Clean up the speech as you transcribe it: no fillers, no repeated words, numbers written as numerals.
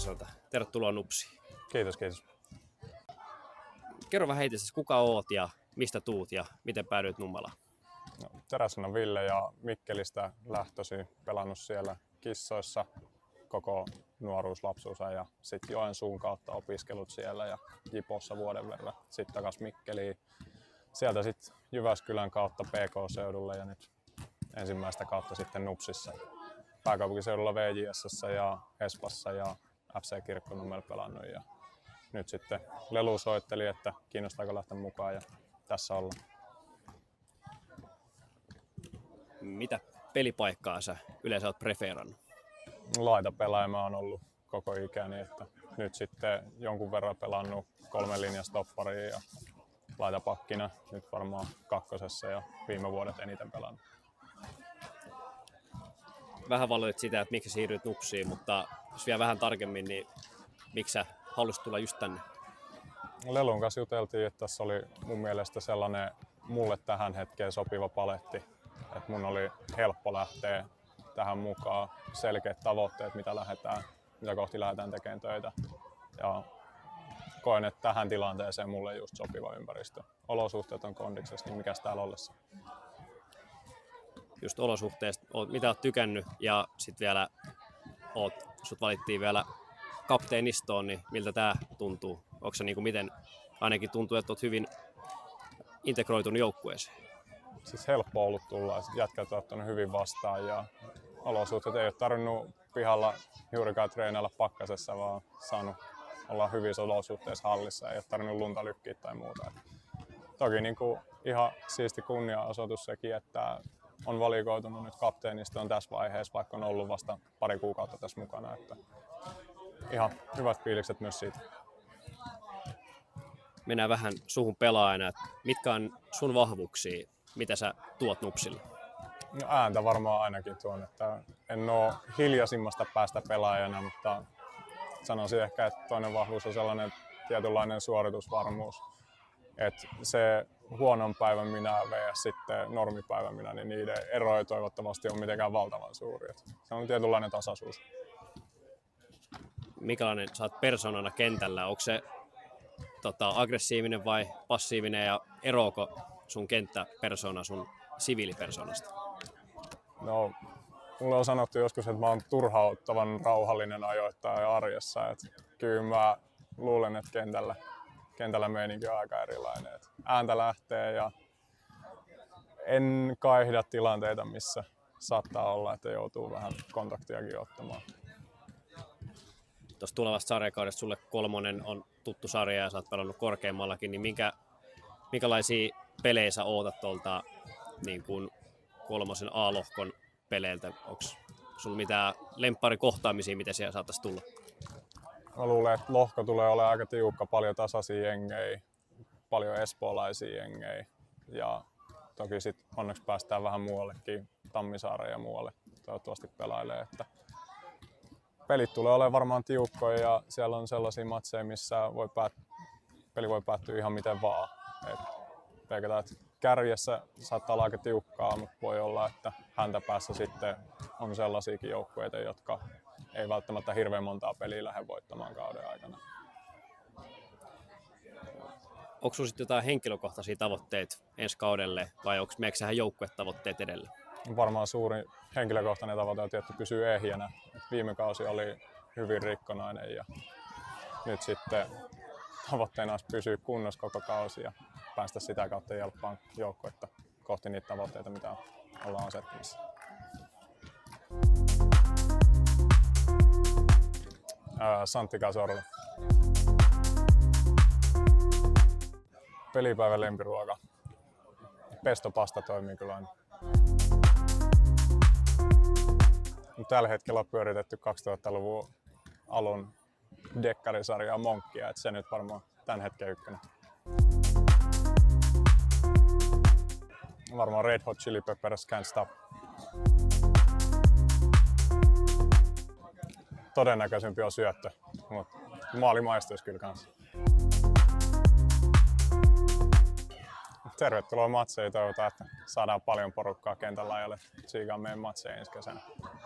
Teräseltä. Tervetuloa Nupsiin. Kiitos, kiitos. Kerro vähän itsestäsi, kuka oot ja mistä tuut ja miten päädyit Nummelaan? No, Teräsen on Ville ja Mikkelistä lähtöisin, pelannut siellä kissoissa koko nuoruus, lapsuusajan ja sitten Joensuun kautta opiskelut siellä ja Jipossa vuoden verran. Sitten takaisin Mikkeliin. Sieltä sitten Jyväskylän kautta PK-seudulle ja nyt ensimmäistä kautta sitten Nupsissa. Pääkaupunkiseudulla VJS:ssä ja Espassa ja FC Kirkkonummella pelannut ja nyt sitten Lelu soitteli, että kiinnostaako lähteä mukaan ja tässä ollaan. Mitä pelipaikkaa sä yleensä oot preferannut? Laitapelaaja mä oon ollut koko ikäni, että nyt sitten jonkun verran pelannut 3 linjan stopparia ja laitapakkina nyt varmaan kakkosessa ja viime vuodet eniten pelannut. Vähän valoit sitä, että miksi siirryit Nupsiin, mutta jos vielä vähän tarkemmin, niin miksi sä halusit tulla just tänne? Lelun kanssa juteltiin, että tässä oli mun mielestä sellainen mulle tähän hetkeen sopiva paletti, että mun oli helppo lähteä tähän mukaan, selkeät tavoitteet, mitä kohti lähdetään tekemään töitä. Ja koen, että tähän tilanteeseen mulle just sopiva ympäristö. Olosuhteet on kondiksessa, niin mikäs täällä ollessa? Just olosuhteista, mitä oot tykännyt ja sitten vielä sut valittiin vielä kapteenistoon, niin miltä tää tuntuu? Onko se niinku miten, ainakin tuntuu, että oot hyvin integroitunut joukkueeseen? Siis helppo ollut tulla, jätkät on ottanut hyvin vastaan ja olosuhteet ei ole tarvinnut pihalla juurikaan treenailla pakkasessa, vaan saanut olla hyvissä olosuhteissa hallissa, ei ole tarvinnut lunta lykkiä tai muuta. Toki niin kuin ihan siisti kunniaosoitus sekin, että on valikoitunut nyt kapteenistoon tässä vaiheessa, vaikka on ollut vasta pari kuukautta tässä mukana. Että ihan hyvät fiilikset myös siitä. Mennään vähän suhun pelaajana. Mitkä on sun vahvuuksia, mitä sä tuot Nupsille? No, ääntä varmaan ainakin tuon, että en ole hiljaisimmasta päästä pelaajana, mutta sanoisin ehkä, että toinen vahvuus on sellainen tietynlainen suoritusvarmuus. Että se huonon päivän minä vs. sitten normipäivän minä, niin niiden ero ei toivottavasti ole mitenkään valtavan suuri. Että se on tietynlainen tasaisuus. Minkälainen sä oot persoonana kentällä? Onko se aggressiivinen vai passiivinen ja eroako sun kenttäpersona sun siviilipersoonasta? No, mulle on sanottu joskus, että mä oon turhauttavan rauhallinen ajoittain arjessa. Että kyllä mä luulen, että kentällä meininki on aika erilainen. Että ääntä lähtee ja en kaihda tilanteita, missä saattaa olla, että joutuu vähän kontaktiakin ottamaan. Tuossa tulevasta sarjakaudesta sulle 3 on tuttu sarja ja sä oot pelannut korkeammallakin, niin minkälaisia pelejä sä ootat tuolta niin kuin 3 A-lohkon peleiltä? Onko sulla mitään lempparikohtaamisia, mitä siellä saattaisi tulla? Mä luulen, että lohko tulee olemaan aika tiukka, paljon tasaisia jengejä, paljon espoolaisia jengejä ja toki sit onneksi päästään vähän muuallekin, Tammisaareen ja muualle toivottavasti pelailee. Että pelit tulee olemaan varmaan tiukkoja ja siellä on sellaisia matseja, missä peli voi päättyä ihan miten vaan. Pelkästään, että kärjessä saattaa olla aika tiukkaa, mutta voi olla, että häntä päässä sitten on sellaisiakin joukkueita, jotka ei välttämättä hirveän montaa peliä lähde voittamaan kauden aikana. Onko sinulla sitten jotain henkilökohtaisia tavoitteita ensi kaudelle vai onko meneekö joukkuetavoitteet edellä? Varmaan suuri henkilökohtainen tavoite on tietty pysyä ehjänä. Viime kausi oli hyvin rikkonainen ja nyt sitten tavoitteena olisi pysyä kunnossa koko kausi ja päästä sitä kautta jelppaan joukkuetta kohti niitä tavoitteita, mitä ollaan asettamassa. Santti Cazorla. Pelipäivän lempiruoka. Pestopasta toimii kyllä aina. Tällä hetkellä on pyöritetty 2000-luvun alun dekkarisarjaa Monkkia, että se nyt varmaan tämän hetken ykkönen. Varmaan Red Hot Chili Peppers Can't Stop. Todennäköisempi on syöttö, mutta maali maistuisi kyllä kanssa. Tervetuloa matseihin, toivotaan, että saadaan paljon porukkaa kentän laajalle tsiigaan meidän matseihin ensi kesänä.